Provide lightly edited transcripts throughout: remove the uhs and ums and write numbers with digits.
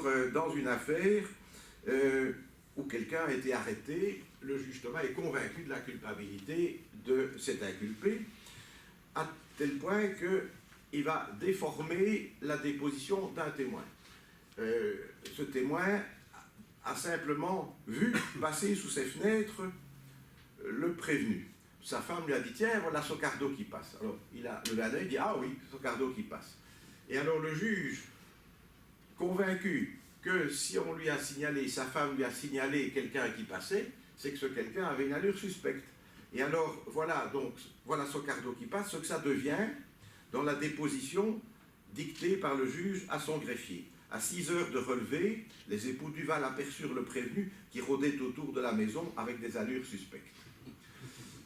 alors, dans une affaire où quelqu'un a été arrêté, le juge Thomas est convaincu de la culpabilité de cet inculpé, à tel point qu'il va déformer la déposition d'un témoin. Ce témoin a simplement vu passer sous ses fenêtres le prévenu. Sa femme lui a dit, tiens, voilà Socardo qui passe. Alors, il a levé un œil, il dit, ah oui, Socardo qui passe. Et alors le juge, convaincu que si on lui a signalé, sa femme lui a signalé quelqu'un qui passait, c'est que ce quelqu'un avait une allure suspecte. Et alors, voilà, donc, voilà Socardo qui passe, ce que ça devient dans la déposition dictée par le juge à son greffier. À 6 heures de relevé, les époux Duval aperçurent le prévenu qui rôdait autour de la maison avec des allures suspectes.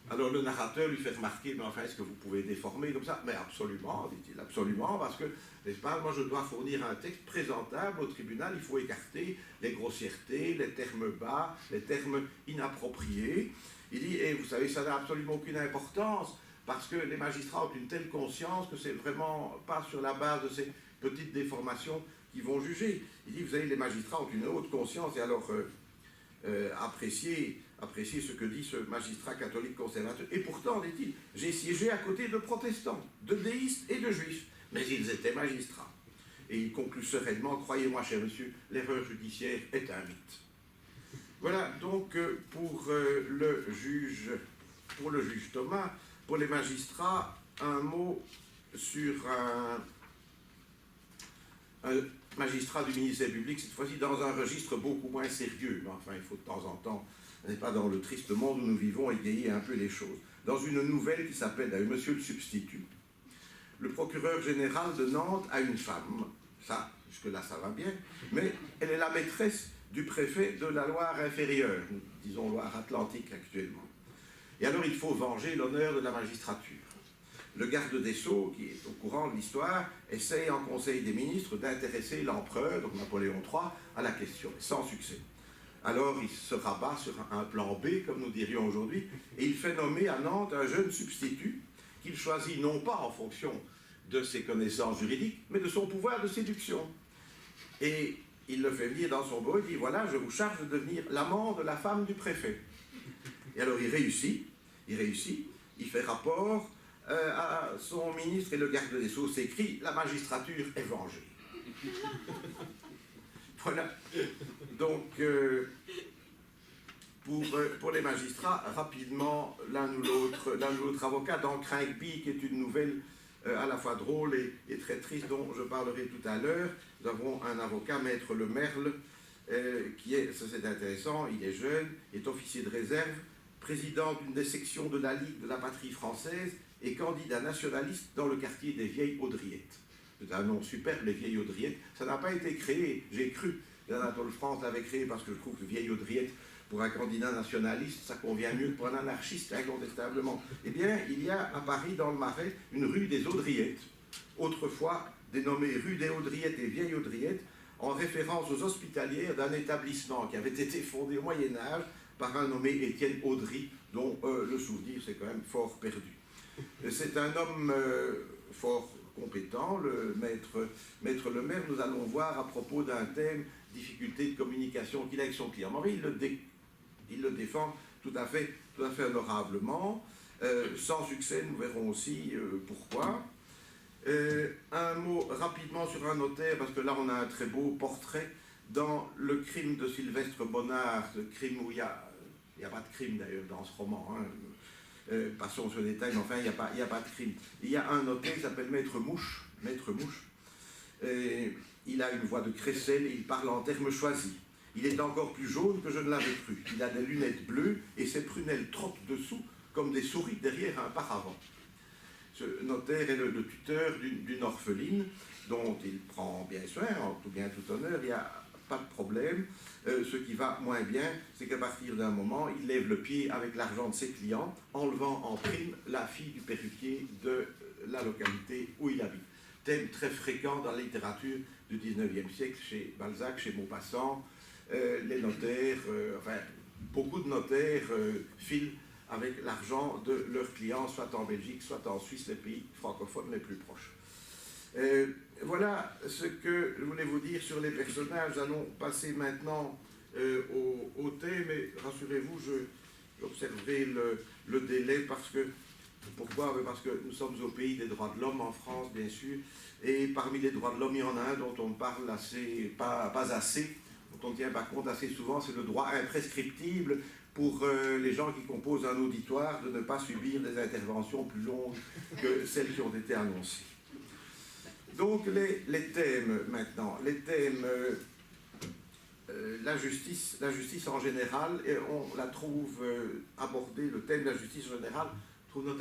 Alors le narrateur lui fait remarquer, mais enfin, est-ce que vous pouvez déformer comme ça? Mais absolument, dit-il, absolument, parce que, n'est-ce pas, moi je dois fournir un texte présentable au tribunal, il faut écarter les grossièretés, les termes bas, les termes inappropriés. Il dit, et vous savez, ça n'a absolument aucune importance, parce que les magistrats ont une telle conscience que c'est vraiment pas sur la base de ces petites déformations qu'ils vont juger. Il dit, vous savez, les magistrats ont une haute conscience, et alors appréciez ce que dit ce magistrat catholique conservateur. Et pourtant, dit-il, j'ai siégé à côté de protestants, de déistes et de juifs, mais ils étaient magistrats. Et il conclut sereinement, croyez-moi, cher monsieur, l'erreur judiciaire est un mythe. Voilà, donc, pour le juge Thomas, pour les magistrats, un mot sur un magistrat du ministère public, cette fois-ci dans un registre beaucoup moins sérieux. Mais enfin, il faut de temps en temps, n'est pas dans le triste monde où nous vivons, égayer un peu les choses. Dans une nouvelle qui s'appelle « Monsieur le substitut », le procureur général de Nantes a une femme, ça, jusque-là ça va bien, mais elle est la maîtresse du préfet de la Loire inférieure, disons Loire-Atlantique actuellement. Et alors il faut venger l'honneur de la magistrature. Le garde des Sceaux, qui est au courant de l'histoire, essaye en Conseil des ministres d'intéresser l'empereur, donc Napoléon III, à la question, sans succès. Alors il se rabat sur un plan B, comme nous dirions aujourd'hui, et il fait nommer à Nantes un jeune substitut qu'il choisit non pas en fonction de ses connaissances juridiques, mais de son pouvoir de séduction. Et il le fait venir dans son bureau, il dit, voilà, je vous charge de devenir l'amant de la femme du préfet. Et alors il réussit, il fait rapport à son ministre et le garde des Sceaux s'écrit « La magistrature est vengée ». Voilà. Donc, pour les magistrats, rapidement, l'un ou l'autre avocat dans Craigby, qui est une nouvelle à la fois drôle et très triste, dont je parlerai tout à l'heure. Nous avons un avocat, Maître Le Merle, qui est, ça c'est intéressant, il est jeune, est officier de réserve, président d'une des sections de la Ligue de la patrie française et candidat nationaliste dans le quartier des Vieilles Audriettes. C'est un nom super, les Vieilles Audriettes. Ça n'a pas été créé, j'ai cru. L'Anatole France l'avait créé parce que je trouve que Vieilles Audriettes, pour un candidat nationaliste, ça convient mieux que pour un anarchiste, incontestablement. Eh bien, il y a à Paris, dans le Marais, une rue des Audriettes, autrefois dénommée rue des Audriettes et Vieilles Audriettes, en référence aux hospitalières d'un établissement qui avait été fondé au Moyen-Âge par un nommé Étienne Audry, dont le souvenir s'est quand même fort perdu. C'est un homme fort compétent, le maître Le Maire. Nous allons voir à propos d'un thème, difficulté de communication qu'il a avec son client. Mais il le défend tout à fait honorablement. Sans succès, nous verrons aussi pourquoi. Un mot rapidement sur un notaire, parce que là on a un très beau portrait dans le crime de Sylvestre Bonnard, le crime où il n'y a pas de crime d'ailleurs dans ce roman, hein. Passons sur le détail, mais enfin il n'y a pas de crime. Il y a un notaire qui s'appelle Maître Mouche, il a une voix de crécelle et il parle en termes choisis. Il est encore plus jaune que je ne l'avais cru. Il a des lunettes bleues et ses prunelles trottent dessous comme des souris derrière un paravent. Ce notaire est le tuteur d'une orpheline dont il prend bien soin, en tout bien tout honneur, il n'y a pas de problème. Ce qui va moins bien, c'est qu'à partir d'un moment, il lève le pied avec l'argent de ses clients, enlevant en prime la fille du perruquier de la localité où il habite. Thème très fréquent dans la littérature du 19e siècle, chez Balzac, chez Maupassant, les notaires, enfin, beaucoup de notaires filent avec l'argent de leurs clients, soit en Belgique, soit en Suisse, les pays francophones les plus proches. voilà ce que je voulais vous dire sur les personnages. Allons passer maintenant au thème, et rassurez-vous, j'observerai le délai parce que... Pourquoi? Parce que nous sommes au pays des droits de l'homme en France, bien sûr, et parmi les droits de l'homme, il y en a un dont on parle assez, pas assez, dont on ne tient pas compte assez souvent, c'est le droit imprescriptible pour les gens qui composent un auditoire de ne pas subir des interventions plus longues que celles qui ont été annoncées. Donc les thèmes maintenant, les thèmes, la justice en général, et on la trouve abordée, le thème de la justice en général, trouve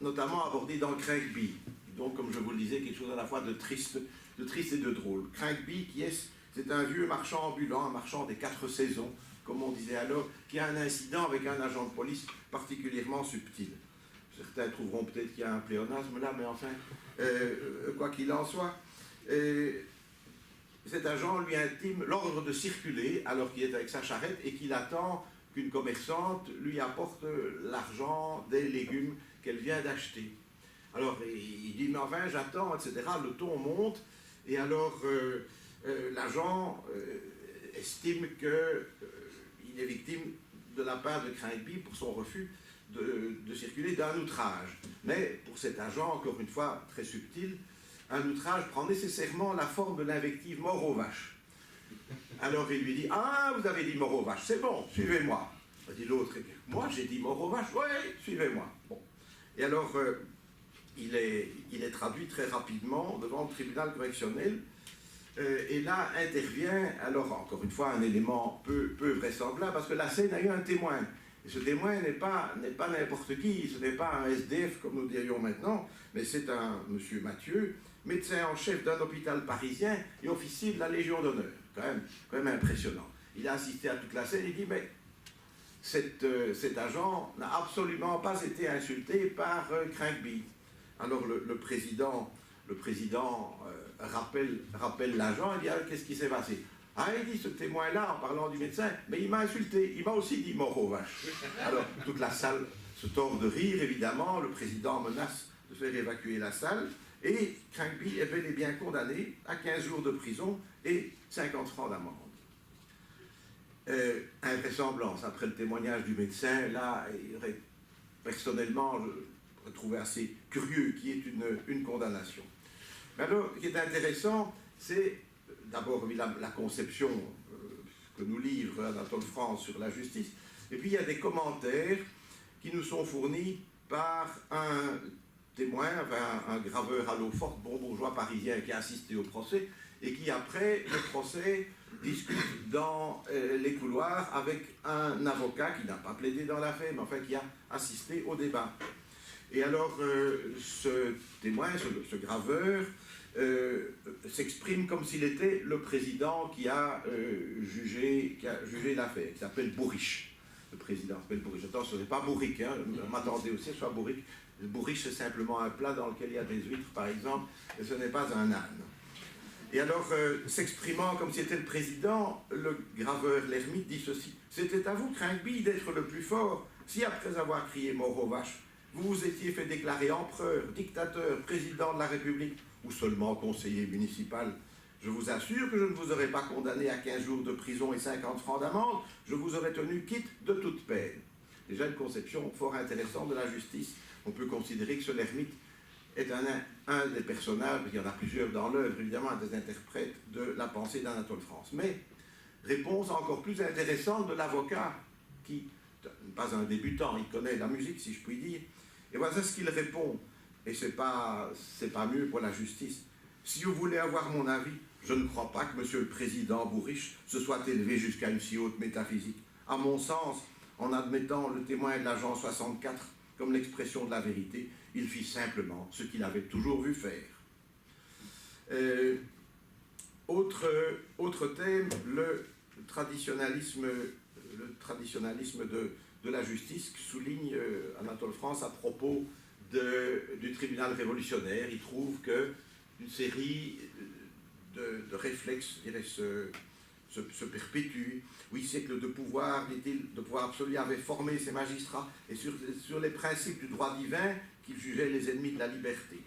notamment abordé dans Craigby, donc comme je vous le disais, quelque chose à la fois de triste et de drôle. Craigby, c'est un vieux marchand ambulant, un marchand des 4 saisons, comme on disait alors, qui a un incident avec un agent de police particulièrement subtil. Certains trouveront peut-être qu'il y a un pléonasme là, mais enfin, quoi qu'il en soit, cet agent lui intime l'ordre de circuler alors qu'il est avec sa charrette et qu'il attend qu'une commerçante lui apporte l'argent des légumes qu'elle vient d'acheter. Alors il dit, mais enfin j'attends, etc. Le ton monte, et alors l'agent estime qu'il est victime de la part de Craigby pour son refus de circuler d'un outrage. Mais pour cet agent, encore une fois très subtil, un outrage prend nécessairement la forme de l'invective mort aux vaches. Alors il lui dit, ah, vous avez dit mort aux vaches, c'est bon, suivez-moi. Dit l'autre, moi j'ai dit mort aux vaches, oui, suivez-moi. Bon. Et alors il est traduit très rapidement devant le tribunal correctionnel, et là intervient, alors encore une fois, un élément peu vraisemblable, parce que la scène a eu un témoin. Et ce témoin n'est pas n'importe qui, ce n'est pas un SDF comme nous dirions maintenant, mais c'est un monsieur Mathieu, médecin en chef d'un hôpital parisien et officier de la Légion d'honneur. Quand même impressionnant. Il a assisté à toute la scène, il dit, mais cet agent n'a absolument pas été insulté par Craigby. Alors le président rappelle l'agent, il dit, ah, qu'est-ce qui s'est passé? Ah, il dit, ce témoin-là, en parlant du médecin, mais il m'a insulté, il m'a aussi dit mort aux vaches. Alors, toute la salle se tord de rire, évidemment, le président menace de faire évacuer la salle, et Craigby est bel et bien condamné à 15 jours de prison et 50 francs d'amende. Invraisemblance, après le témoignage du médecin, là, personnellement, je trouvais assez curieux qu'il y ait une condamnation. Mais alors, ce qui est intéressant, c'est d'abord la conception que nous livre Anatole France sur la justice, et puis il y a des commentaires qui nous sont fournis par un témoin, enfin, un graveur à l'eau forte, bon bourgeois parisien qui a assisté au procès, et qui après le procès discute dans les couloirs avec un avocat qui n'a pas plaidé dans l'affaire, mais enfin qui a assisté au débat. Et alors ce témoin, ce graveur, s'exprime comme s'il était le président qui a jugé l'affaire, qui s'appelle Bourriche. Le président s'appelle Bourriche. Attention, ce n'est pas Bourrique, hein, on m'attendait aussi que ce soit Bourrique. Bourriche, c'est simplement un plat dans lequel il y a des huîtres, par exemple, et ce n'est pas un âne. Et alors, s'exprimant comme si c'était le président, le graveur l'ermite dit ceci. C'était à vous, Craigby, d'être le plus fort, si après avoir crié mort aux vaches, vous vous étiez fait déclarer empereur, dictateur, président de la République, ou seulement conseiller municipal. Je vous assure que je ne vous aurais pas condamné à 15 jours de prison et 50 francs d'amende, je vous aurais tenu quitte de toute peine. Déjà une conception fort intéressante de la justice. On peut considérer que ce l'ermite est un des personnages, il y en a plusieurs dans l'œuvre, évidemment, un des interprètes de la pensée d'Anatole France. Mais, réponse encore plus intéressante de l'avocat, qui n'est pas un débutant, il connaît la musique, si je puis dire, et voilà ce qu'il répond, et c'est pas mieux pour la justice. Si vous voulez avoir mon avis, je ne crois pas que monsieur le président Bourriche se soit élevé jusqu'à une si haute métaphysique. À mon sens, en admettant le témoin de l'agent 64 comme l'expression de la vérité, il fit simplement ce qu'il avait toujours vu faire. Autre thème, le traditionnalisme de la justice, que souligne Anatole France à propos du tribunal révolutionnaire. Il trouve qu'une série de réflexes, je dirais, se perpétue. 8 siècles de pouvoir, dit-il, de pouvoir absolu avait formé ces magistrats, et sur les principes du droit divin qu'ils jugeaient les ennemis de la liberté.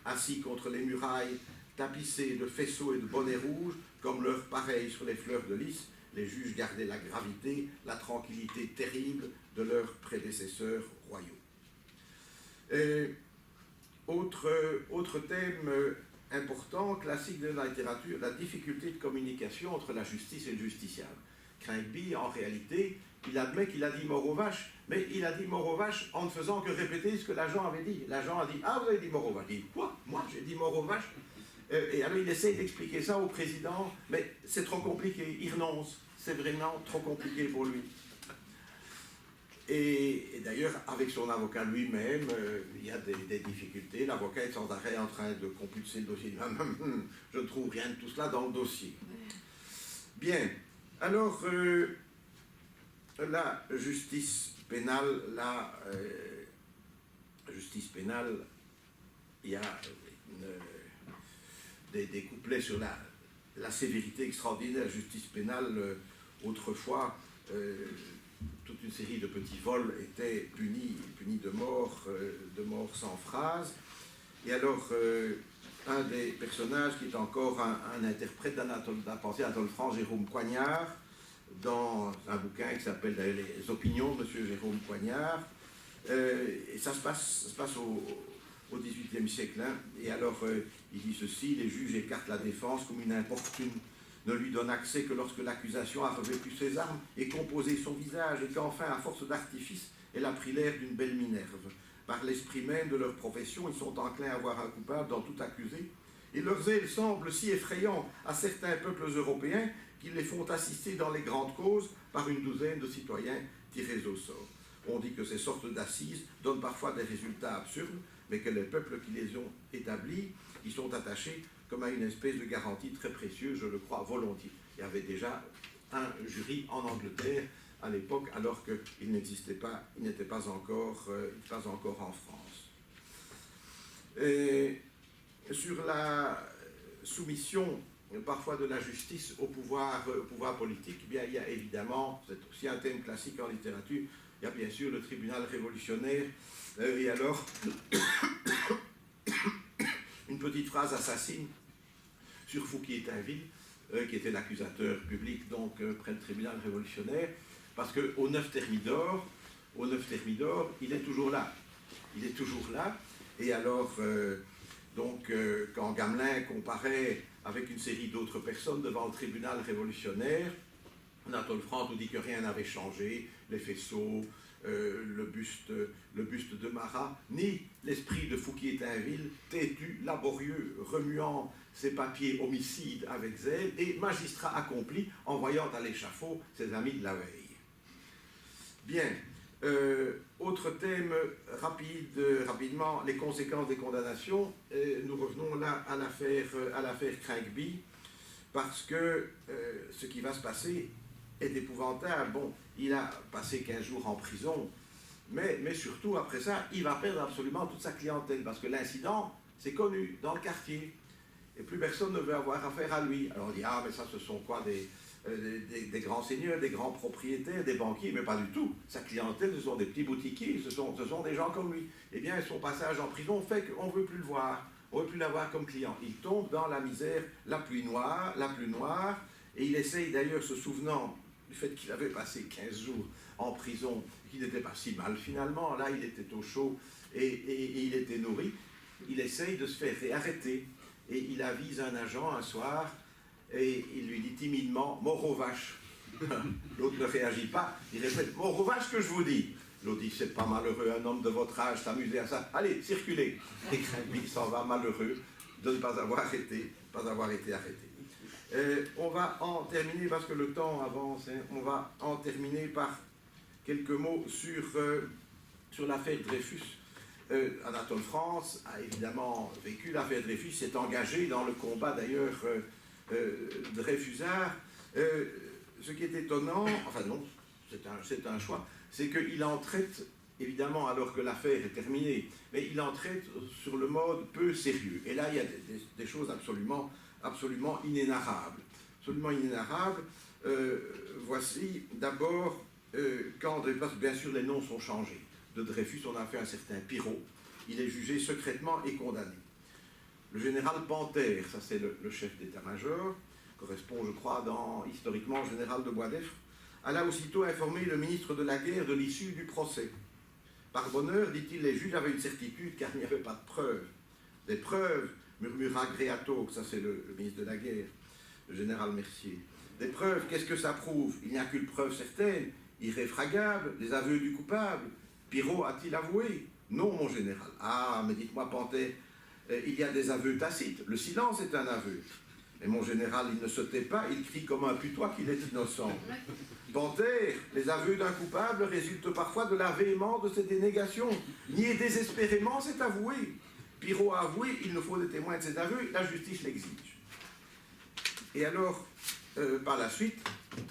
Assis contre les murailles tapissés de faisceaux et de bonnets rouges, comme leurs pareils sur les fleurs de lys, les juges gardaient la gravité, la tranquillité terrible de leurs prédécesseurs royaux. Et autre thème important, classique de la littérature, la difficulté de communication entre la justice et le justiciable. Craigby, en réalité, il admet qu'il a dit mort aux vaches, mais il a dit mort aux vaches en ne faisant que répéter ce que l'agent avait dit. L'agent a dit « Ah, vous avez dit mort aux vaches ». Il dit « Quoi ? Moi, j'ai dit mort aux vaches ?» Et alors, il essaye d'expliquer ça au président, mais c'est trop compliqué, il renonce. C'est vraiment trop compliqué pour lui. Et d'ailleurs, avec son avocat lui-même, il y a des difficultés. L'avocat est sans arrêt en train de compulser le dossier. Je ne trouve rien de tout cela dans le dossier. Bien. Alors, la justice pénale, il y a des couplets sur la sévérité extraordinaire de la justice pénale. Autrefois, toute une série de petits vols étaient punis de mort sans phrase. Et alors, un des personnages qui est encore un interprète de la pensée d'Anatole France, Jérôme Coignard, dans un bouquin qui s'appelle Les opinions de M. Jérôme Coignard. Et ça se passe au XVIIIe siècle. Hein. Et alors, il dit ceci: les juges écartent la défense comme une importune, ne lui donne accès que lorsque l'accusation a revêtu ses armes et composé son visage, et qu'enfin, à force d'artifice, elle a pris l'air d'une belle Minerve. Par l'esprit même de leur profession, ils sont enclins à voir un coupable dans tout accusé, et leur zèle semble si effrayant à certains peuples européens qu'ils les font assister dans les grandes causes par une douzaine de citoyens tirés au sort. On dit que ces sortes d'assises donnent parfois des résultats absurdes, mais que les peuples qui les ont établis y sont attachés comme à une espèce de garantie très précieuse, je le crois volontiers. Il y avait déjà un jury en Angleterre à l'époque, alors qu'il n'existait pas, il n'était pas encore en France. Et sur la soumission parfois de la justice au pouvoir politique, eh bien, il y a évidemment, c'est aussi un thème classique en littérature, il y a bien sûr le tribunal révolutionnaire, et alors une petite phrase assassine sur Fouquier-Tinville, qui était l'accusateur public donc près du tribunal révolutionnaire, parce qu'au 9 Thermidor, il est toujours là. Il est toujours là, et alors, quand Gamelin comparait avec une série d'autres personnes devant le tribunal révolutionnaire, Anatole France nous dit que rien n'avait changé, les faisceaux, le buste de Marat, ni l'esprit de Fouquier-Tinville, têtu, laborieux, remuant ses papiers homicides avec zèle, et magistrat accompli en voyant à l'échafaud ses amis de la veille. Bien, autre thème rapidement, les conséquences des condamnations. Nous revenons là à l'affaire Craigby, parce que ce qui va se passer est épouvantable. Bon, il a passé 15 jours en prison, mais surtout, après ça, il va perdre absolument toute sa clientèle, parce que l'incident, c'est connu dans le quartier, et plus personne ne veut avoir affaire à lui. Alors on dit, ah, mais ça, ce sont quoi, des grands seigneurs, des grands propriétaires, des banquiers, mais pas du tout. Sa clientèle, ce sont des petits boutiquiers, ce sont des gens comme lui. Eh bien, son passage en prison fait qu'on ne veut plus le voir, on ne veut plus l'avoir comme client. Il tombe dans la misère la plus noire, et il essaye d'ailleurs, se souvenant du fait qu'il avait passé 15 jours en prison, qu'il n'était pas si mal finalement, là il était au chaud et il était nourri, il essaye de se faire réarrêter, et il avise un agent un soir, et il lui dit timidement « mort aux vaches ». L'autre ne réagit pas, il répète « mort aux vaches que je vous dis ». L'autre dit « c'est pas malheureux, un homme de votre âge s'amuser à ça, allez, circulez ». Et Craigby s'en va malheureux de ne pas avoir été arrêté. On va en terminer, parce que le temps avance, hein, on va en terminer par quelques mots sur l'affaire Dreyfus. Anatole France a évidemment vécu l'affaire Dreyfus, s'est engagé dans le combat d'ailleurs Dreyfusard. Ce qui est étonnant, enfin non, c'est un choix, c'est qu'il en traite, évidemment, alors que l'affaire est terminée, mais il en traite sur le mode peu sérieux. Et là, il y a des choses absolument inénarrables. Voici d'abord quand Dreyfus, bien sûr les noms sont changés. De Dreyfus, on a fait un certain Pirot. Il est jugé secrètement et condamné. le général Panthère, ça c'est le chef d'état-major, correspond, je crois, historiquement au général de Boisdeffre, alla aussitôt informer le ministre de la Guerre de l'issue du procès. Par bonheur, dit-il, les juges avaient une certitude car il n'y avait pas de preuves. Des preuves, murmura Gréato, ça c'est le ministre de la Guerre, le général Mercier. Des preuves, qu'est-ce que ça prouve? Il n'y a qu'une preuve certaine, irréfragable, des aveux du coupable. Pirot a-t-il avoué? Non, mon général. Ah, mais dites-moi, Panthère, il y a des aveux tacites. Le silence est un aveu. Mais mon général, il ne se tait pas, il crie comme un putois qu'il est innocent. Panthère, les aveux d'un coupable résultent parfois de la véhémence de ses dénégations. Nier désespérément, c'est avouer. Pirot a avoué, il nous faut des témoins de ses aveux, la justice l'exige. Et alors, par la suite,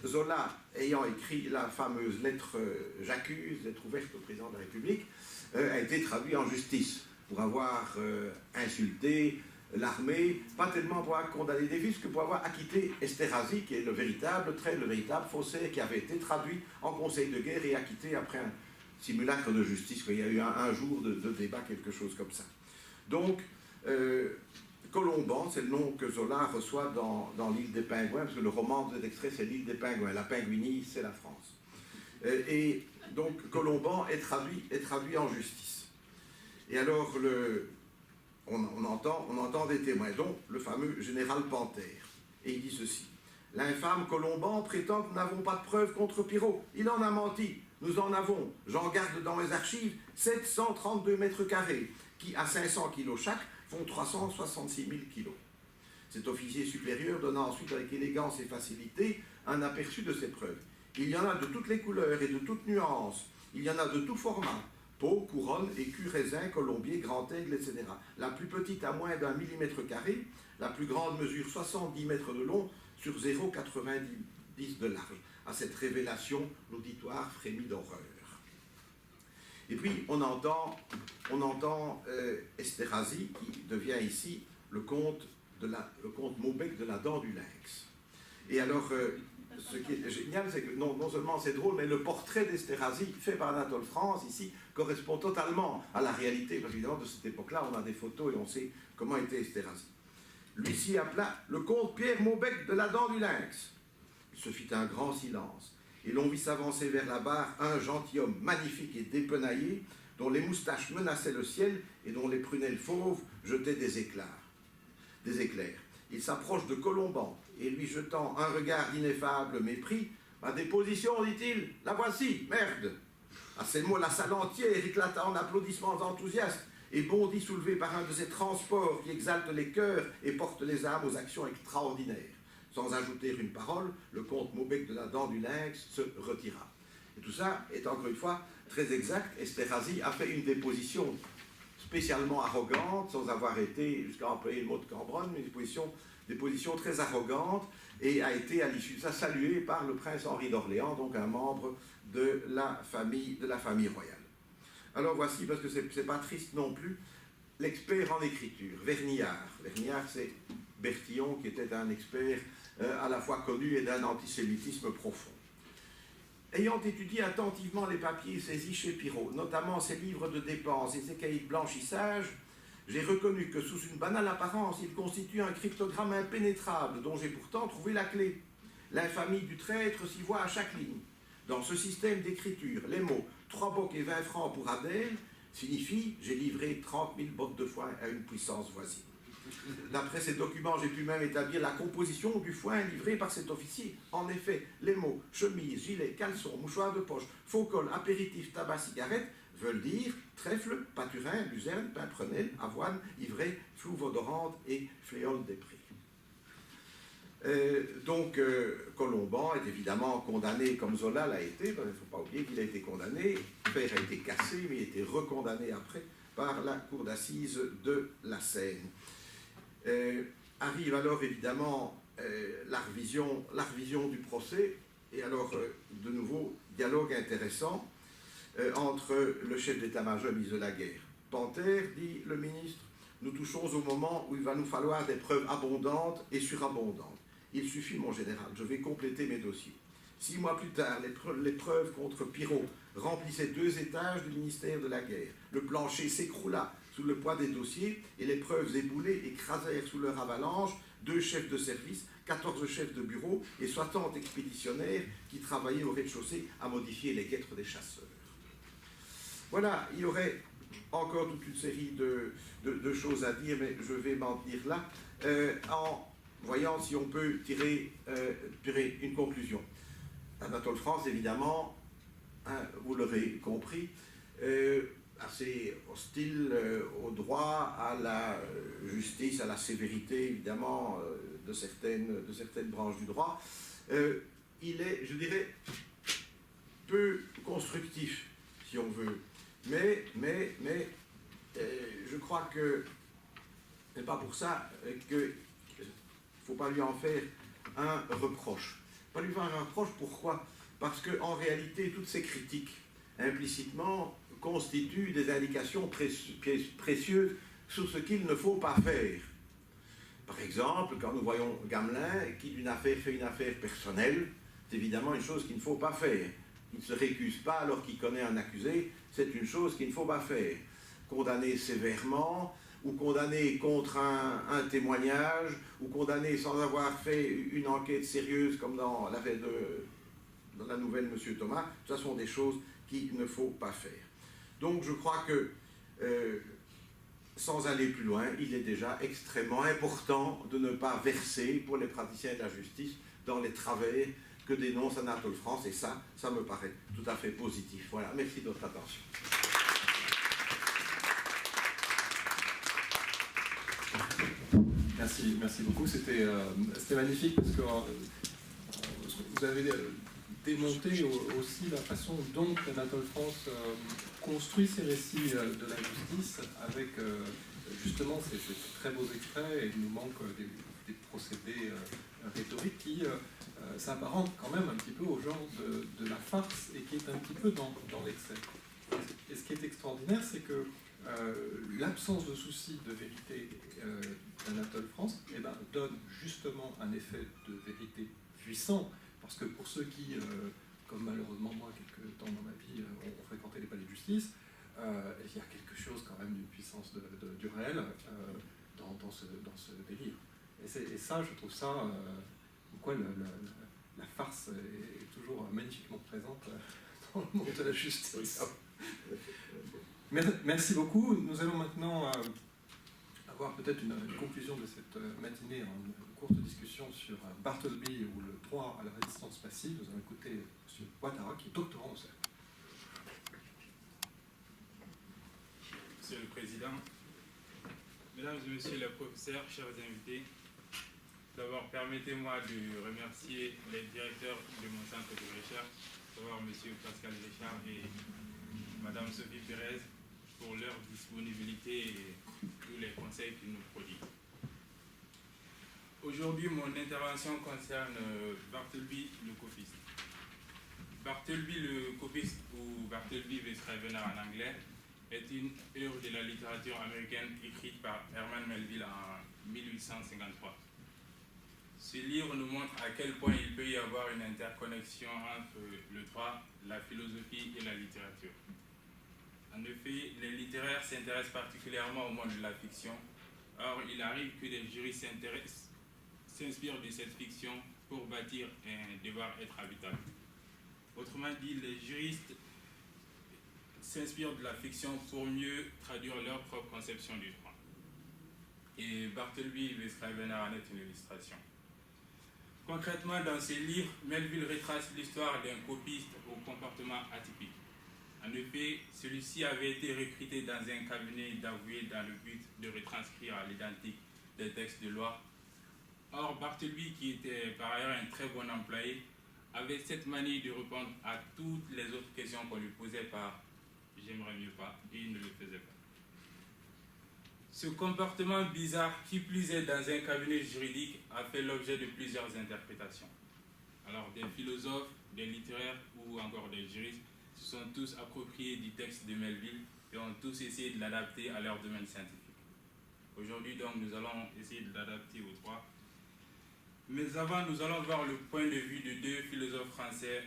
Zola, ayant écrit la fameuse lettre J'accuse, lettre ouverte au président de la République, a été traduit en justice pour avoir insulté l'armée, pas tellement pour avoir condamné des vices que pour avoir acquitté Esterhazy, qui est le véritable faussaire qui avait été traduit en conseil de guerre et acquitté après un simulacre de justice. Il y a eu un jour de débat, quelque chose comme ça. Donc, Colomban, c'est le nom que Zola reçoit dans l'île des Pingouins, parce que le roman de l'extrait, c'est l'île des Pingouins. La Pingouinie, c'est la France. Et donc, Colomban est traduit en justice. Et alors, on entend des témoins, dont le fameux général Panthère. Et il dit ceci. L'infâme Colomban prétend que nous n'avons pas de preuves contre Pirot. Il en a menti. Nous en avons, j'en garde dans mes archives, 732 mètres carrés, qui, à 500 kilos chaque, font 366 000 kilos. Cet officier supérieur donna ensuite avec élégance et facilité un aperçu de ces preuves. Il y en a de toutes les couleurs et de toutes nuances. Il y en a de tout format. Peau, couronne, écu, raisin, colombier, grand aigle, etc. La plus petite a moins d'1 mm², la plus grande mesure 70 mètres de long sur 0,90 de large. À cette révélation, l'auditoire frémit d'horreur. Et puis, on entend Esterhazy, qui devient ici le comte Maubec de la Dent du Lynx. Et alors, ce qui est génial, c'est que non seulement c'est drôle, mais le portrait d'Esterhazy, fait par Anatole France, ici, correspond totalement à la réalité, parce qu'évidemment, de cette époque-là, on a des photos et on sait comment était Esterhazy. Lui s'y appela le comte Pierre Maubec de la Dent du Lynx. Il se fit un grand silence, et l'on vit s'avancer vers la barre un gentilhomme magnifique et dépenaillé, dont les moustaches menaçaient le ciel et dont les prunelles fauves jetaient des éclairs. Il s'approche de Colomban, et lui jetant un regard d'ineffable mépris, « Ma déposition, dit-il, la voici, merde !» À ces mots, la salle entière éclata en applaudissements enthousiastes et bondit soulevé par un de ces transports qui exaltent les cœurs et portent les âmes aux actions extraordinaires. Sans ajouter une parole, le comte Maubec de la Dent du Lynx se retira. Et tout ça est encore une fois très exact. Esterhazy a fait une déposition spécialement arrogante, sans avoir été jusqu'à employer le mot de Cambronne, mais des positions très arrogantes, et a été à l'issue de ça salué par le prince Henri d'Orléans, donc un membre de la famille royale. Alors voici, parce que c'est pas triste non plus, l'expert en écriture, Vernillard. Vernillard, c'est Bertillon, qui était un expert à la fois connu et d'un antisémitisme profond. Ayant étudié attentivement les papiers saisis chez Pirot, notamment ses livres de dépenses et ses cahiers de blanchissage, j'ai reconnu que sous une banale apparence, il constitue un cryptogramme impénétrable dont j'ai pourtant trouvé la clé. L'infamie du traître s'y voit à chaque ligne. Dans ce système d'écriture, les mots « 3 bocs et 20 francs pour Adèle » signifient « j'ai livré 30 000 bottes de foin à une puissance voisine ». D'après ces documents, j'ai pu même établir la composition du foin livré par cet officier. En effet, les mots chemise, gilet, caleçon, mouchoir de poche, faux col, apéritif, tabac, cigarette veulent dire trèfle, paturin, luzerne, pimprenelle, avoine, ivraie, flouve odorante et fléole des prés. Colomban est évidemment condamné comme Zola l'a été, il ne faut pas oublier qu'il a été condamné, le père a été cassé, mais il a été recondamné après par la cour d'assises de la Seine. Arrive alors évidemment la revision du procès, et alors de nouveau, dialogue intéressant entre le chef d'état-major et le ministre de la Guerre. Panthère, dit le ministre, nous touchons au moment où il va nous falloir des preuves abondantes et surabondantes. Il suffit, mon général, je vais compléter mes dossiers. 6 mois plus tard, les preuves contre Pirot remplissaient 2 étages du ministère de la Guerre. Le plancher s'écroula, sous le poids des dossiers et les preuves éboulées écrasèrent sous leur avalanche 2 chefs de service, 14 chefs de bureau et 60 expéditionnaires qui travaillaient au rez-de-chaussée à modifier les guêtres des chasseurs. Voilà, il y aurait encore toute une série de choses à dire, mais je vais m'en tenir là, en voyant si on peut tirer une conclusion. Anatole France, évidemment, hein, vous l'aurez compris, assez hostile au droit, à la justice, à la sévérité, évidemment, de certaines branches du droit. Il est, je dirais, peu constructif, si on veut. Mais je crois que ce n'est pas pour ça qu'il ne faut pas lui en faire un reproche. Pas lui faire un reproche, pourquoi? Parce qu'en réalité, toutes ces critiques, implicitement, constituent des indications précieuses sur ce qu'il ne faut pas faire. Par exemple, quand nous voyons Gamelin qui d'une affaire fait une affaire personnelle, c'est évidemment une chose qu'il ne faut pas faire. Il ne se récuse pas alors qu'il connaît un accusé, c'est une chose qu'il ne faut pas faire. Condamner sévèrement, ou condamner contre un témoignage, ou condamner sans avoir fait une enquête sérieuse, comme dans l'affaire dans la nouvelle M. Thomas, ce sont des choses qu'il ne faut pas faire. Donc je crois que, sans aller plus loin, il est déjà extrêmement important de ne pas verser, pour les praticiens de la justice, dans les travers que dénonce Anatole France, et ça me paraît tout à fait positif. Voilà, merci de votre attention. Merci beaucoup, c'était magnifique, parce que vous avez démonté aussi la façon dont Anatole France construit ses récits de la justice, avec justement ces très beaux extraits, et il nous manque des procédés rhétoriques qui s'apparentent quand même un petit peu au genre de la farce, et qui est un petit peu dans l'excès. Et ce qui est extraordinaire, c'est que l'absence de souci de vérité d'Anatole France donne justement un effet de vérité puissant, parce que pour ceux qui, comme malheureusement moi, quelques temps dans ma vie, ont fréquenté les palais de justice, il y a quelque chose quand même d'une puissance du réel dans ce délire. Et ça, je trouve ça, pourquoi la farce est toujours magnifiquement présente dans le monde de la justice. Merci beaucoup. Nous allons maintenant avoir peut-être une conclusion de cette matinée en une courte discussion sur Bartleby ou le droit à la résistance passive. Nous allons écouter M. Ouattara, qui est doctorant au CERF. Monsieur le Président, Mesdames et Messieurs les professeurs, chers invités, d'abord permettez-moi de remercier les directeurs de mon centre de recherche, à savoir M. Pascal Richard et Mme Sophie Pérez, pour leur disponibilité et tous les conseils qu'ils nous prodiguent. Aujourd'hui, mon intervention concerne Bartleby le copiste. Bartleby le copiste, ou Bartleby v. Scrivener en anglais, est une œuvre de la littérature américaine écrite par Herman Melville en 1853. Ce livre nous montre à quel point il peut y avoir une interconnexion entre le droit, la philosophie et la littérature. En effet, les littéraires s'intéressent particulièrement au monde de la fiction. Or, il arrive que des juristes s'inspirent de cette fiction pour bâtir un devoir être habitable. Autrement dit, les juristes s'inspirent de la fiction pour mieux traduire leur propre conception du droit. Et Bartleby v. Scrivener en est une illustration. Concrètement, dans ces livres, Melville retrace l'histoire d'un copiste au comportement atypique. En effet, celui-ci avait été recruté dans un cabinet d'avoués dans le but de retranscrire à l'identique des textes de loi. Or, Bartleby, qui était par ailleurs un très bon employé, avait cette manie de répondre à toutes les autres questions qu'on lui posait par « j'aimerais mieux pas » et il ne le faisait pas. Ce comportement bizarre, qui plus est dans un cabinet juridique, a fait l'objet de plusieurs interprétations. Alors, des philosophes, des littéraires ou encore des juristes se sont tous appropriés du texte de Melville et ont tous essayé de l'adapter à leur domaine scientifique. Aujourd'hui, donc, nous allons essayer de l'adapter au droit. Mais avant, nous allons voir le point de vue de deux philosophes français,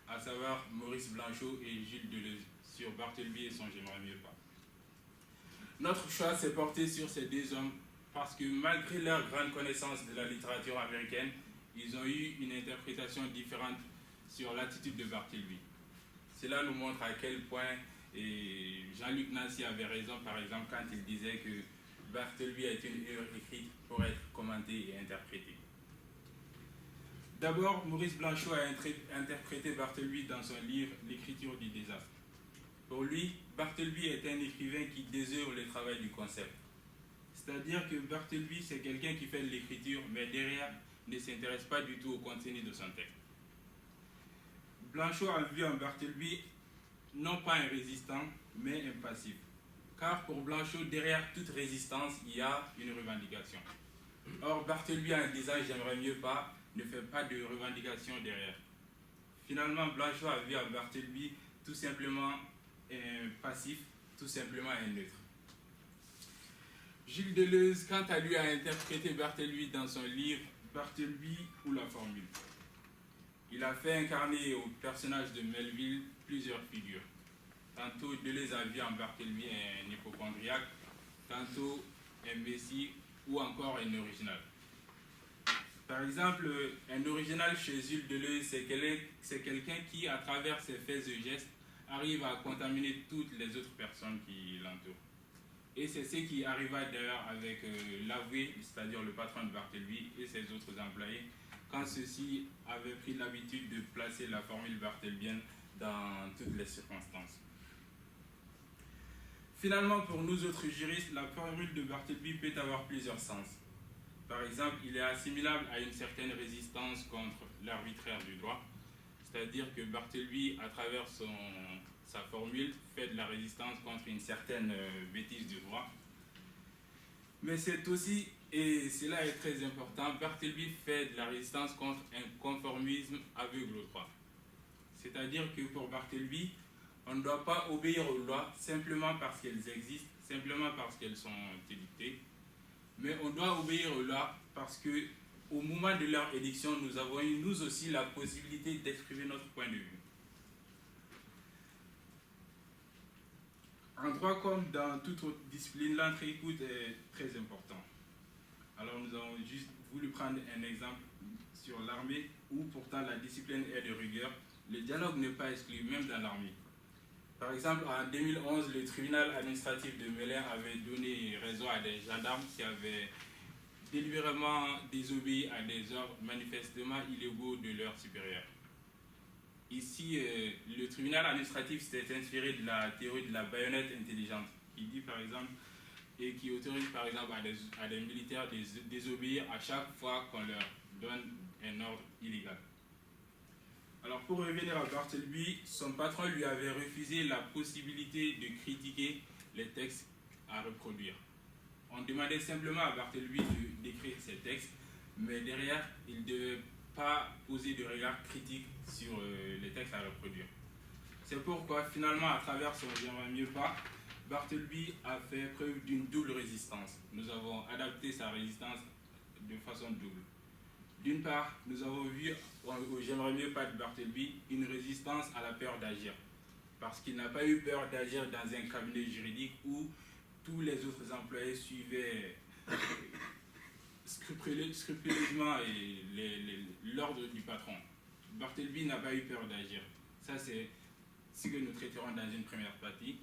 à savoir Maurice Blanchot et Gilles Deleuze, sur Bartleby et son « j'aimerais mieux pas ». Notre choix s'est porté sur ces deux hommes parce que malgré leur grande connaissance de la littérature américaine, ils ont eu une interprétation différente sur l'attitude de Barthélemy. Cela nous montre à quel point Jean-Luc Nancy avait raison, par exemple, quand il disait que Barthélemy est une œuvre écrite pour être commentée et interprétée. D'abord, Maurice Blanchot a interprété Barthélemy dans son livre « L'écriture du désastre ». Pour lui, Barthélemy est un écrivain qui désœuvre le travail du concept. C'est-à-dire que Barthélemy, c'est quelqu'un qui fait de l'écriture, mais derrière, ne s'intéresse pas du tout au contenu de son texte. Blanchot a vu en Barthélemy non pas un résistant, mais un passif. Car pour Blanchot, derrière toute résistance, il y a une revendication. Or, Barthélemy, en disant « j'aimerais mieux pas », ne fait pas de revendication derrière. Finalement, Blanchot a vu en Barthélemy tout simplement un passif, tout simplement un neutre. Gilles Deleuze, quant à lui, a interprété Barthélemy dans son livre « Barthélemy ou la formule ». Il a fait incarner au personnage de Melville plusieurs figures. Tantôt, Deleuze a vu en Barthélemy un hypocondriaque, tantôt un messie ou encore un original. Par exemple, un original chez Gilles Deleuze, c'est quelqu'un qui, à travers ses faits et gestes, arrive à contaminer toutes les autres personnes qui l'entourent. Et c'est ce qui arriva d'ailleurs avec l'avoué, c'est-à-dire le patron de Barthélemy et ses autres employés, quand ceux-ci avaient pris l'habitude de placer la formule barthélémienne dans toutes les circonstances. Finalement, pour nous autres juristes, la formule de Barthélemy peut avoir plusieurs sens. Par exemple, il est assimilable à une certaine résistance contre l'arbitraire du droit, c'est-à-dire que Barthélemy, à travers sa formule, fait de la résistance contre une certaine bêtise du droit. Mais c'est aussi, et cela est très important, Barthélemy fait de la résistance contre un conformisme aveugle au droit. C'est-à-dire que pour Barthélemy, on ne doit pas obéir aux lois simplement parce qu'elles existent, simplement parce qu'elles sont édictées, mais on doit obéir aux lois parce qu'au moment de leur édiction, nous avons eu nous aussi la possibilité d'exprimer notre point de vue. En droit comme dans toute autre discipline, l'entre-écoute est très important. Alors nous avons juste voulu prendre un exemple sur l'armée où pourtant la discipline est de rigueur. Le dialogue n'est pas exclu, même dans l'armée. Par exemple, en 2011, le tribunal administratif de Melun avait donné raison à des gendarmes qui avaient délibérément désobéi à des ordres manifestement illégaux de leurs supérieurs. Ici, le tribunal administratif s'est inspiré de la théorie de la baïonnette intelligente, qui dit par exemple, et qui autorise par exemple à des militaires de désobéir à chaque fois qu'on leur donne un ordre illégal. Alors pour revenir à Barthélemy, son patron lui avait refusé la possibilité de critiquer les textes à reproduire. On demandait simplement à Barthélemy d'écrire ses textes, mais derrière, il ne devait pas poser de regard critique sur les textes à reproduire. C'est pourquoi finalement, à travers son J'aimerais mieux pas, Barthélemy a fait preuve d'une double résistance. Nous avons adapté sa résistance de façon double. D'une part, nous avons vu au J'aimerais mieux pas de Barthélemy une résistance à la peur d'agir, parce qu'il n'a pas eu peur d'agir dans un cabinet juridique où tous les autres employés suivaient scrupuleusement l'ordre du patron. Barthélemy n'a pas eu peur d'agir. Ça, c'est ce que nous traiterons dans une première partie.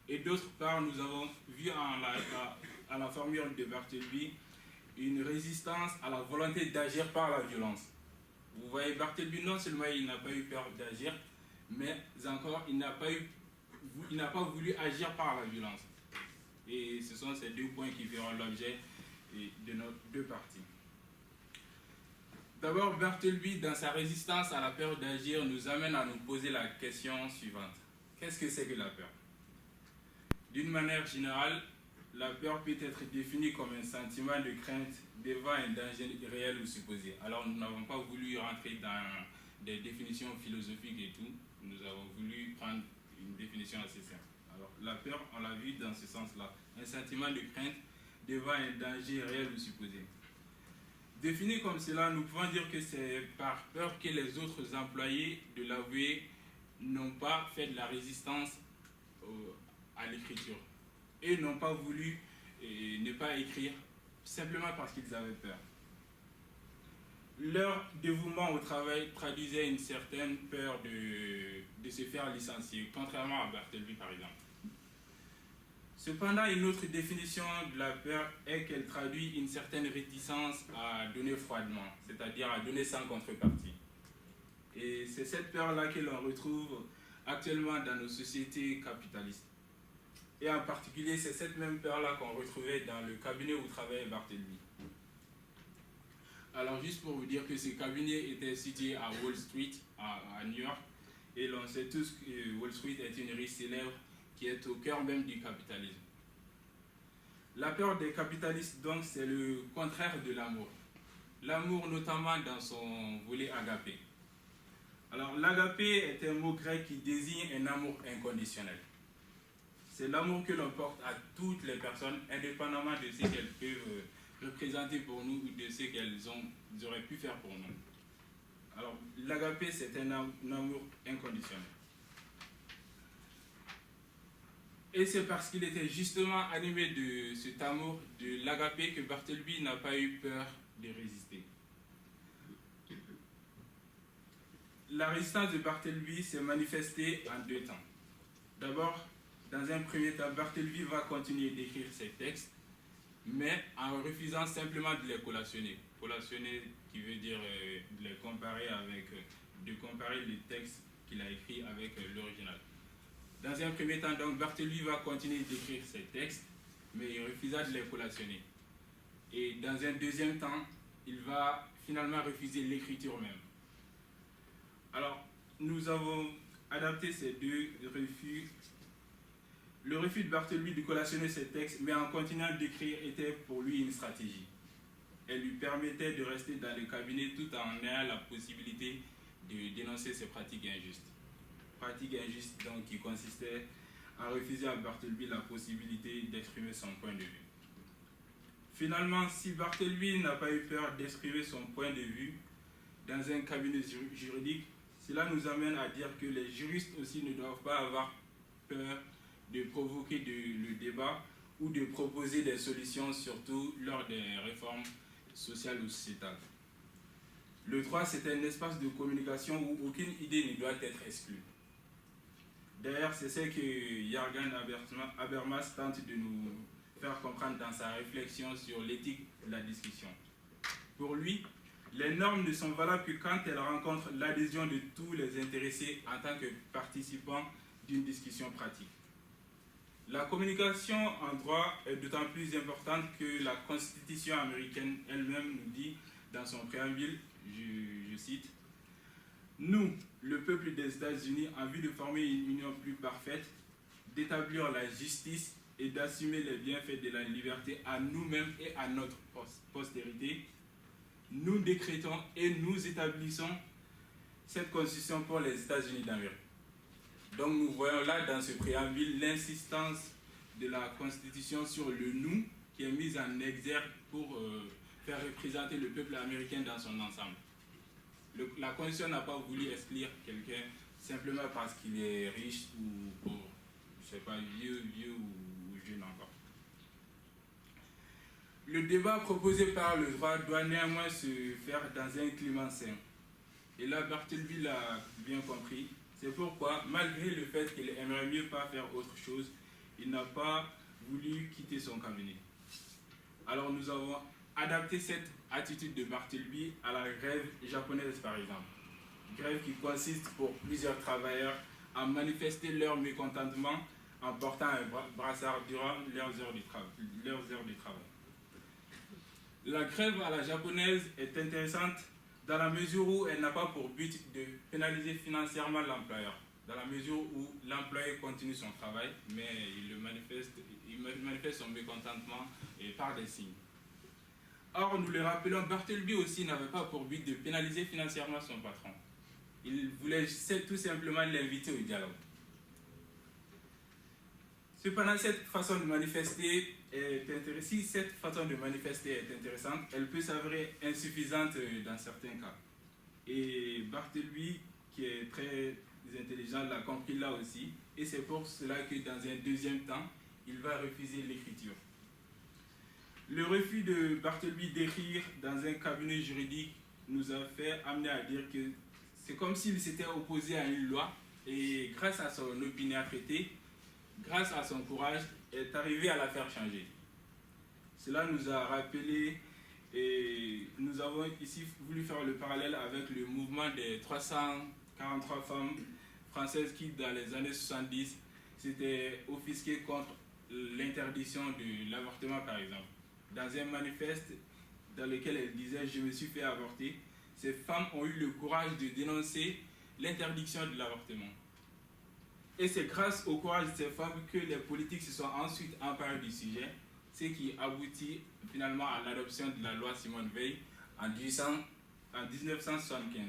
Et d'autre part, nous avons vu à la formule de Barthélemy une résistance à la volonté d'agir par la violence. Vous voyez, Barthélemy, non seulement il n'a pas eu peur d'agir, mais encore, il n'a pas voulu agir par la violence. Et ce sont ces deux points qui feront l'objet de nos deux parties. D'abord, Barthélemy, dans sa résistance à la peur d'agir, nous amène à nous poser la question suivante. Qu'est-ce que c'est que la peur? D'une manière générale, la peur peut être définie comme un sentiment de crainte devant un danger réel ou supposé. Alors, nous n'avons pas voulu rentrer dans des définitions philosophiques et tout. Nous avons voulu prendre une définition assez simple. Alors, la peur, on l'a vu dans ce sens-là. Un sentiment de crainte devant un danger réel ou supposé. Défini comme cela, nous pouvons dire que c'est par peur que les autres employés de l'avoué n'ont pas fait de la résistance à l'écriture. et n'ont pas voulu ne pas écrire simplement parce qu'ils avaient peur. Leur dévouement au travail traduisait une certaine peur de se faire licencier, contrairement à Bartleby par exemple. Cependant, une autre définition de la peur est qu'elle traduit une certaine réticence à donner froidement, c'est-à-dire à donner sans contrepartie. Et c'est cette peur-là que l'on retrouve actuellement dans nos sociétés capitalistes. Et en particulier, c'est cette même peur-là qu'on retrouvait dans le cabinet où travaillait Bartleby. Alors, juste pour vous dire que ce cabinet était situé à Wall Street, à New York, et l'on sait tous que Wall Street est une rue célèbre qui est au cœur même du capitalisme. La peur des capitalistes, donc, c'est le contraire de l'amour. L'amour, notamment dans son volet agapé. Alors, l'agapé est un mot grec qui désigne un amour inconditionnel. C'est l'amour que l'on porte à toutes les personnes, indépendamment de ce qu'elles peuvent représenter pour nous ou de ce qu'elles auraient pu faire pour nous. Alors, l'agapé, c'est un amour inconditionnel. Et c'est parce qu'il était justement animé de cet amour, de l'agapé, que Bartleby n'a pas eu peur de résister. La résistance de Bartleby s'est manifestée en deux temps. D'abord, dans un premier temps, Bartleby va continuer d'écrire ses textes, mais en refusant simplement de les collationner. Collationner qui veut dire de les comparer de comparer les textes qu'il a écrits avec l'original. Dans un premier temps, donc, Bartleby va continuer d'écrire ses textes, mais il refusa de les collationner. Et dans un deuxième temps, il va finalement refuser l'écriture même. Alors, nous avons adapté ces deux refus. Le refus de Bartleby de collationner ses textes, mais en continuant d'écrire, était pour lui une stratégie. Elle lui permettait de rester dans le cabinet tout en ayant la possibilité de dénoncer ses pratiques injustes. Pratiques injustes donc qui consistaient à refuser à Bartleby la possibilité d'exprimer son point de vue. Finalement, si Bartleby n'a pas eu peur d'exprimer son point de vue dans un cabinet juridique, cela nous amène à dire que les juristes aussi ne doivent pas avoir peur de provoquer le débat ou de proposer des solutions, surtout lors des réformes sociales ou sociétales. Le droit, c'est un espace de communication où aucune idée ne doit être exclue. D'ailleurs, c'est ce que Jürgen Habermas tente de nous faire comprendre dans sa réflexion sur l'éthique de la discussion. Pour lui, les normes ne sont valables que quand elles rencontrent l'adhésion de tous les intéressés en tant que participants d'une discussion pratique. La communication en droit est d'autant plus importante que la Constitution américaine elle-même nous dit dans son préambule, je cite, « Nous, le peuple des États-Unis, en vue de former une union plus parfaite, d'établir la justice et d'assumer les bienfaits de la liberté à nous-mêmes et à notre postérité, nous décrétons et nous établissons cette Constitution pour les États-Unis d'Amérique. » Donc nous voyons là dans ce préambule l'insistance de la Constitution sur le « nous » qui est mise en exergue pour faire représenter le peuple américain dans son ensemble. La Constitution n'a pas voulu exclure quelqu'un simplement parce qu'il est riche ou pauvre, je ne sais pas, vieux ou jeune encore. Le débat proposé par le droit doit néanmoins se faire dans un climat sain. Et là, Bartleby l'a bien compris. C'est pourquoi, malgré le fait qu'il aimerait mieux pas faire autre chose, il n'a pas voulu quitter son cabinet. Alors nous avons adapté cette attitude de Bartleby à la grève japonaise par exemple. Grève qui consiste pour plusieurs travailleurs à manifester leur mécontentement en portant un brassard durant leurs heures de travail. La grève à la japonaise est intéressante dans la mesure où elle n'a pas pour but de pénaliser financièrement l'employeur, dans la mesure où l'employé continue son travail, mais il manifeste son mécontentement par des signes. Or, nous le rappelons, Bartleby aussi n'avait pas pour but de pénaliser financièrement son patron. Il voulait tout simplement l'inviter au dialogue. Cependant, cette façon de manifester si cette façon de manifester est intéressante, elle peut s'avérer insuffisante dans certains cas. Et Bartleby, qui est très intelligent, l'a compris là aussi. Et c'est pour cela que dans un deuxième temps, il va refuser l'écriture. Le refus de Bartleby d'écrire dans un cabinet juridique nous a fait amener à dire que c'est comme s'il s'était opposé à une loi et grâce à son opiniâtreté, grâce à son courage, est arrivé à la faire changer. Cela nous a rappelé et nous avons ici voulu faire le parallèle avec le mouvement des 343 femmes françaises qui, dans les années 70, s'étaient offusquées contre l'interdiction de l'avortement, par exemple. Dans un manifeste dans lequel elles disaient « Je me suis fait avorter », ces femmes ont eu le courage de dénoncer l'interdiction de l'avortement. Et c'est grâce au courage de ces femmes que les politiques se sont ensuite emparés du sujet, ce qui aboutit finalement à l'adoption de la loi Simone Veil en 1975.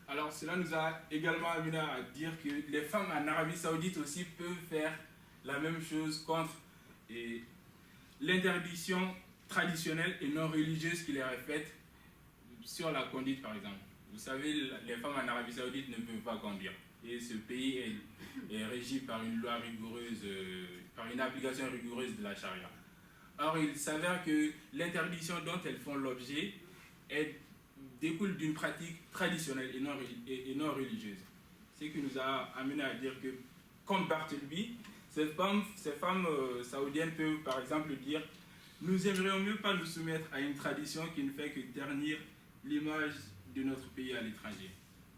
Alors cela nous a également amené à dire que les femmes en Arabie Saoudite aussi peuvent faire la même chose contre l'interdiction traditionnelle et non religieuse qui leur est faite sur la conduite par exemple. Vous savez, les femmes en Arabie Saoudite ne peuvent pas conduire. Et ce pays est régi par une loi rigoureuse, par une application rigoureuse de la charia. Or, il s'avère que l'interdiction dont elles font l'objet découle d'une pratique traditionnelle et non religieuse. Ce qui nous a amené à dire que, comme Bartleby, ces femmes saoudiennes peuvent par exemple dire « Nous aimerions mieux pas nous soumettre à une tradition qui ne fait que ternir l'image de notre pays à l'étranger. »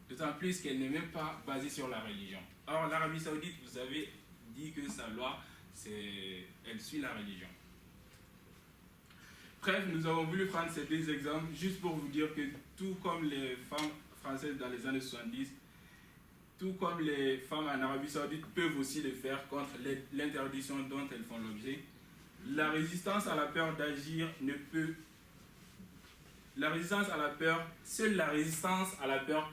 D'autant plus qu'elle n'est même pas basée sur la religion. Or, l'Arabie Saoudite, vous avez dit que sa loi, elle suit la religion. Bref, nous avons voulu prendre ces deux exemples juste pour vous dire que tout comme les femmes françaises dans les années 70, tout comme les femmes en Arabie Saoudite peuvent aussi le faire contre l'interdiction dont elles font l'objet, la résistance à la peur d'agir ne peut... La résistance à la peur, seule la résistance à la peur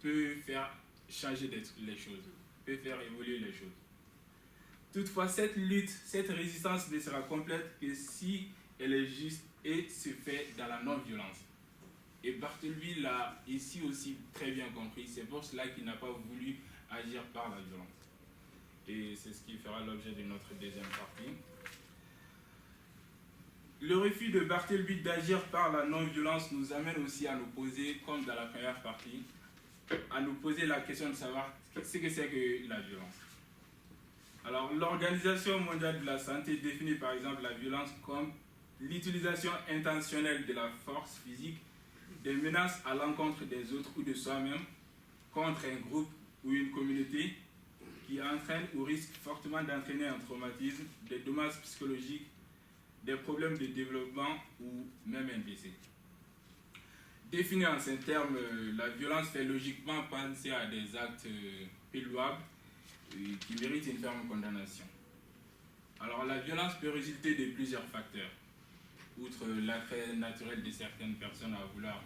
peut faire changer les choses, peut faire évoluer les choses. Toutefois, cette lutte, cette résistance ne sera complète que si elle est juste et se fait dans la non-violence. Et Bartleby l'a ici aussi très bien compris, c'est pour cela qu'il n'a pas voulu agir par la violence. Et c'est ce qui fera l'objet de notre deuxième partie. Le refus de Bartleby d'agir par la non-violence nous amène aussi à nous poser, comme dans la première partie, à nous poser la question de savoir ce que c'est que la violence. Alors, l'Organisation mondiale de la santé définit par exemple la violence comme l'utilisation intentionnelle de la force physique, des menaces à l'encontre des autres ou de soi-même, contre un groupe ou une communauté qui entraîne ou risque fortement d'entraîner un traumatisme, des dommages psychologiques, des problèmes de développement ou même un décès. Définie en ces termes, la violence fait logiquement penser à des actes peu louables qui méritent une ferme condamnation. Alors la violence peut résulter de plusieurs facteurs. Outre l'attrait naturel de certaines personnes à vouloir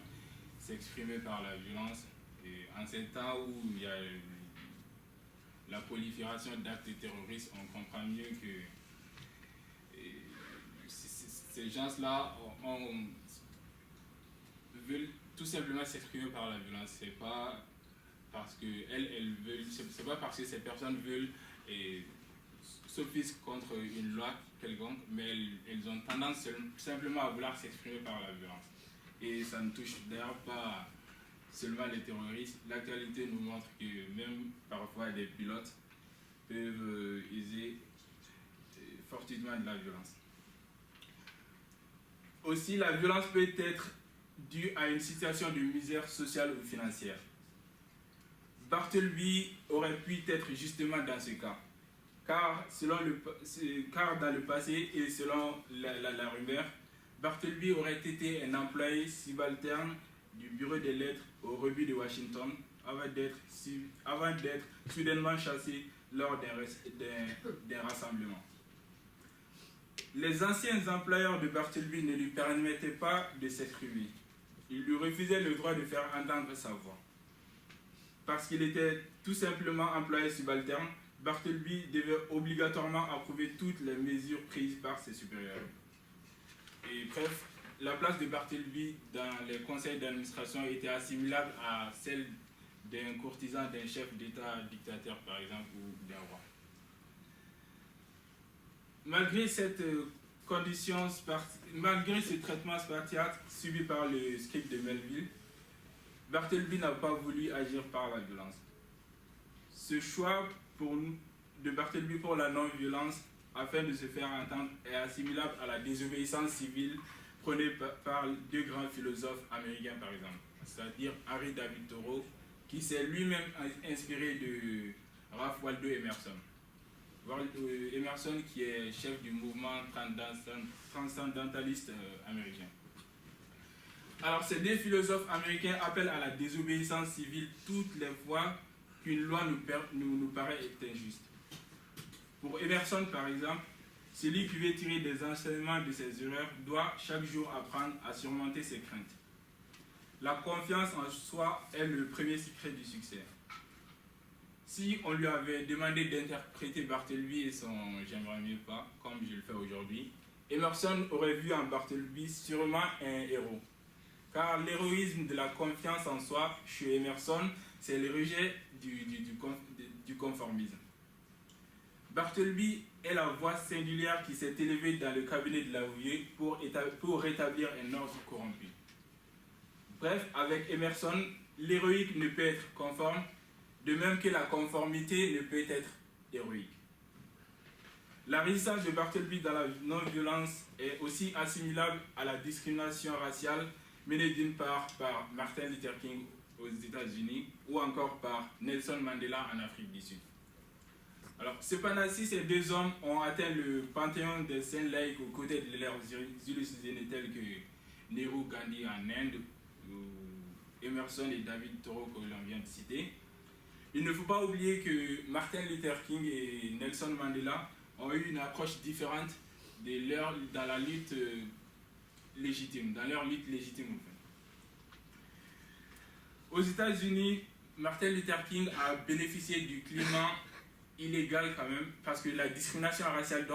s'exprimer par la violence, et en ces temps où il y a la prolifération d'actes terroristes, on comprend mieux que ces gens-là veulent tout simplement s'exprimer par la violence. C'est pas parce que c'est pas parce que ces personnes veulent s'offusquent contre une loi quelconque, mais elles ont tendance simplement à vouloir s'exprimer par la violence. Et ça ne touche d'ailleurs pas seulement les terroristes. L'actualité nous montre que même parfois des pilotes peuvent user fortuitement de la violence. Aussi, la violence peut être due à une situation de misère sociale ou financière. Bartleby aurait pu être justement dans ce cas. Car dans le passé et selon la rumeur, Bartleby aurait été un employé subalterne du bureau des lettres au rebut de Washington avant d'être soudainement chassé lors d'un rassemblement. Les anciens employeurs de Bartleby ne lui permettaient pas de s'exprimer. Ils lui refusaient le droit de faire entendre sa voix. Parce qu'il était tout simplement employé subalterne, Bartleby devait obligatoirement approuver toutes les mesures prises par ses supérieurs. Et bref, la place de Bartleby dans les conseils d'administration était assimilable à celle d'un courtisan d'un chef d'État dictateur, par exemple, ou d'un roi. malgré cette malgré ce traitement spartiate subi par le scribe de Melville, Bartleby n'a pas voulu agir par la violence. Ce choix de Bartleby pour la non-violence afin de se faire entendre est assimilable à la désobéissance civile prônée par deux grands philosophes américains par exemple, c'est-à-dire Henry David Thoreau, qui s'est lui-même inspiré de Ralph Waldo Emerson. Emerson qui est chef du mouvement transcendentaliste américain. Alors ces deux philosophes américains appellent à la désobéissance civile toutes les fois qu'une loi nous paraît injuste. Pour Emerson par exemple, celui qui veut tirer des enseignements de ses erreurs doit chaque jour apprendre à surmonter ses craintes. La confiance en soi est le premier secret du succès. Si on lui avait demandé d'interpréter Bartleby et son « j'aimerais mieux pas », comme je le fais aujourd'hui, Emerson aurait vu en Bartleby sûrement un héros. Car l'héroïsme de la confiance en soi chez Emerson, c'est le rejet du conformisme. Bartleby est la voix singulière qui s'est élevée dans le cabinet de Lavoisier pour rétablir un ordre corrompu. Bref, avec Emerson, l'héroïque ne peut être conforme, de même que la conformité ne peut être héroïque. La résistance de Bartleby dans la non-violence est aussi assimilable à la discrimination raciale menée d'une part par Martin Luther King aux États-Unis ou encore par Nelson Mandela en Afrique du Sud. Alors, cependant, si ces deux hommes ont atteint le panthéon des saints laïcs aux côtés de leurs illustres tels que Nehru, Gandhi en Inde, ou Emerson et David Thoreau que l'on vient de citer, il ne faut pas oublier que Martin Luther King et Nelson Mandela ont eu une approche différente dans la lutte légitime, dans leur lutte légitime. Aux États-Unis, Martin Luther King a bénéficié du climat illégal quand même, parce que la discrimination raciale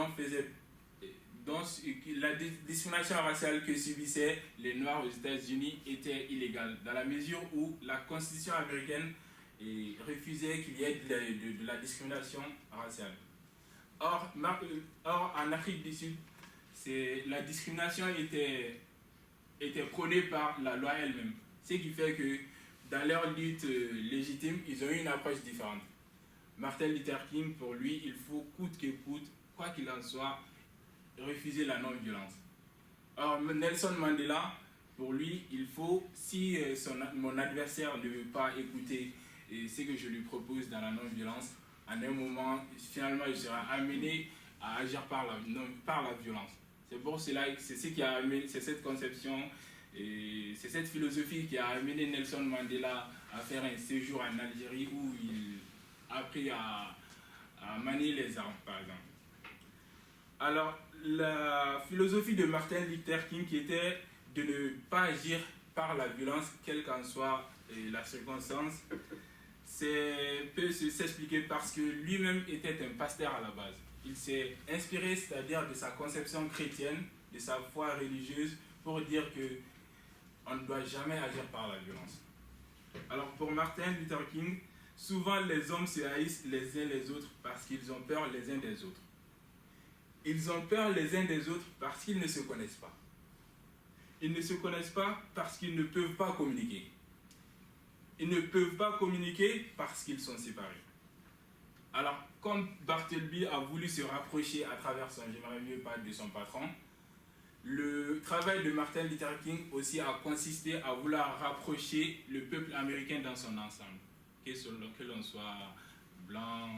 la discrimination raciale que subissaient les Noirs aux États-Unis était illégale, dans la mesure où la Constitution américaine refusait qu'il y ait de la discrimination raciale. Or, en Afrique du Sud, la discrimination était prônée par la loi elle-même, ce qui fait que dans leur lutte légitime, ils ont eu une approche différente. Martin Luther King, pour lui, il faut coûte que coûte, quoi qu'il en soit, refuser la non-violence. Or, Nelson Mandela, pour lui, il faut, si mon adversaire ne veut pas écouter ce que je lui propose dans la non-violence, à un moment, finalement, il sera amené à agir par la violence. C'est pour cela que c'est cette conception, et c'est cette philosophie qui a amené Nelson Mandela à faire un séjour en Algérie où il a appris à manier les armes, par exemple. Alors, la philosophie de Martin Luther King qui était de ne pas agir par la violence, quelle qu'en soit la circonstance, peut s'expliquer parce que lui-même était un pasteur à la base. Il s'est inspiré, c'est-à-dire de sa conception chrétienne, de sa foi religieuse, pour dire qu'on ne doit jamais agir par la violence. Alors pour Martin Luther King, souvent les hommes se haïssent les uns les autres parce qu'ils ont peur les uns des autres. Ils ont peur les uns des autres parce qu'ils ne se connaissent pas. Ils ne se connaissent pas parce qu'ils ne peuvent pas communiquer. Ils ne peuvent pas communiquer parce qu'ils sont séparés. Alors, comme Bartleby a voulu se rapprocher à travers son « j'aimerais mieux pas » de son patron, le travail de Martin Luther King aussi a consisté à vouloir rapprocher le peuple américain dans son ensemble, que l'on soit blanc,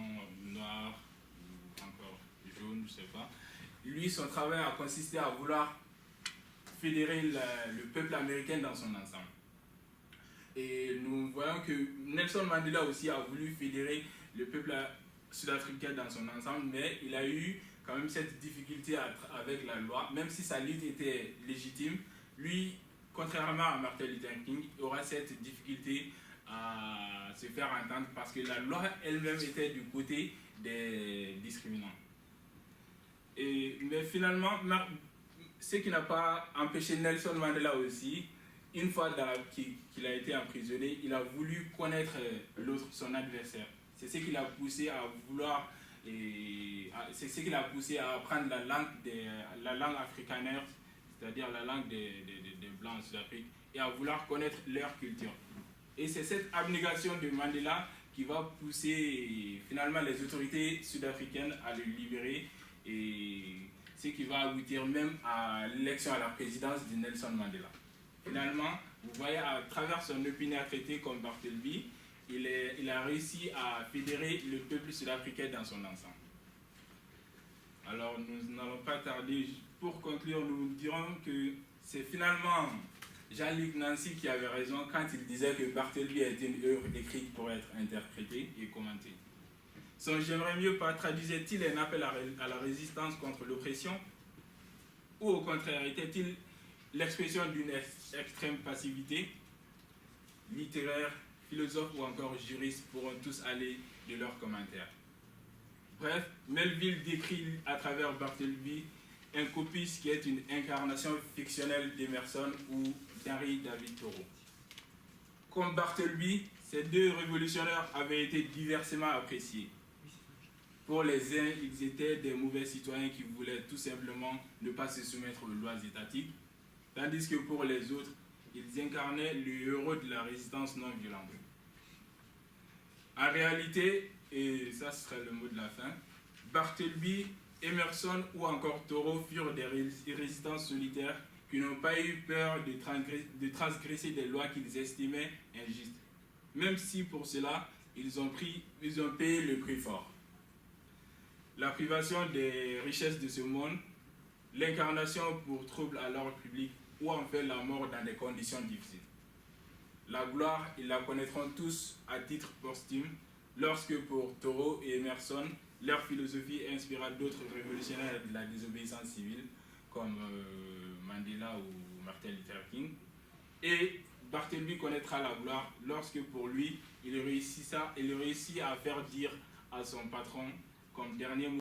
noir, ou encore jaune, je ne sais pas. Lui, son travail a consisté à vouloir fédérer le peuple américain dans son ensemble. Et nous voyons que Nelson Mandela aussi a voulu fédérer le peuple sud-africain dans son ensemble, mais il a eu quand même cette difficulté avec la loi, même si sa lutte était légitime. Lui, contrairement à Martin Luther King, aura cette difficulté à se faire entendre parce que la loi elle-même était du côté des discriminants. Mais finalement, ce qui n'a pas empêché Nelson Mandela aussi, une fois qu'il a été emprisonné, il a voulu connaître l'autre, son adversaire. C'est ce qui l'a poussé à vouloir Et c'est ce qui l'a poussé à apprendre la langue afrikaner, c'est-à-dire la langue des Blancs en Sud-Afrique, et à vouloir connaître leur culture. Et c'est cette abnégation de Mandela qui va pousser finalement les autorités sud-africaines à le libérer, et ce qui va aboutir même à l'élection à la présidence de Nelson Mandela. Finalement, vous voyez, à travers son opiniâtreté comme Bartleby, il a réussi à fédérer le peuple sud-africain dans son ensemble. Alors, nous n'allons pas tarder. Pour conclure, nous dirons que c'est finalement Jean-Luc Nancy qui avait raison quand il disait que Bartleby était une œuvre écrite pour être interprétée et commentée. Son J'aimerais mieux pas traduisait-il un appel à la résistance contre l'oppression, ou au contraire était-il l'expression d'une extrême passivité? Littéraires, philosophes ou encore juristes pourront tous aller de leurs commentaires. Bref, Melville décrit à travers Bartleby un copiste qui est une incarnation fictionnelle d'Emerson ou d'Henry David Thoreau. Comme Bartleby, ces deux révolutionnaires avaient été diversement appréciés. Pour les uns, ils étaient des mauvais citoyens qui voulaient tout simplement ne pas se soumettre aux lois étatiques, tandis que pour les autres, ils incarnaient le héros de la résistance non violente. En réalité, et ça serait le mot de la fin, Bartleby, Emerson ou encore Thoreau furent des résistants solitaires qui n'ont pas eu peur de transgresser des lois qu'ils estimaient injustes, même si pour cela, ils ont payé le prix fort. La privation des richesses de ce monde, l'incarnation pour trouble à l'ordre public ou en fait la mort dans des conditions difficiles. La gloire, ils la connaîtront tous à titre posthume, lorsque pour Thoreau et Emerson, leur philosophie inspira d'autres révolutionnaires de la désobéissance civile, comme Mandela ou Martin Luther King. Et Bartleby connaîtra la gloire lorsque pour lui, il réussit à faire dire à son patron, comme dernier mot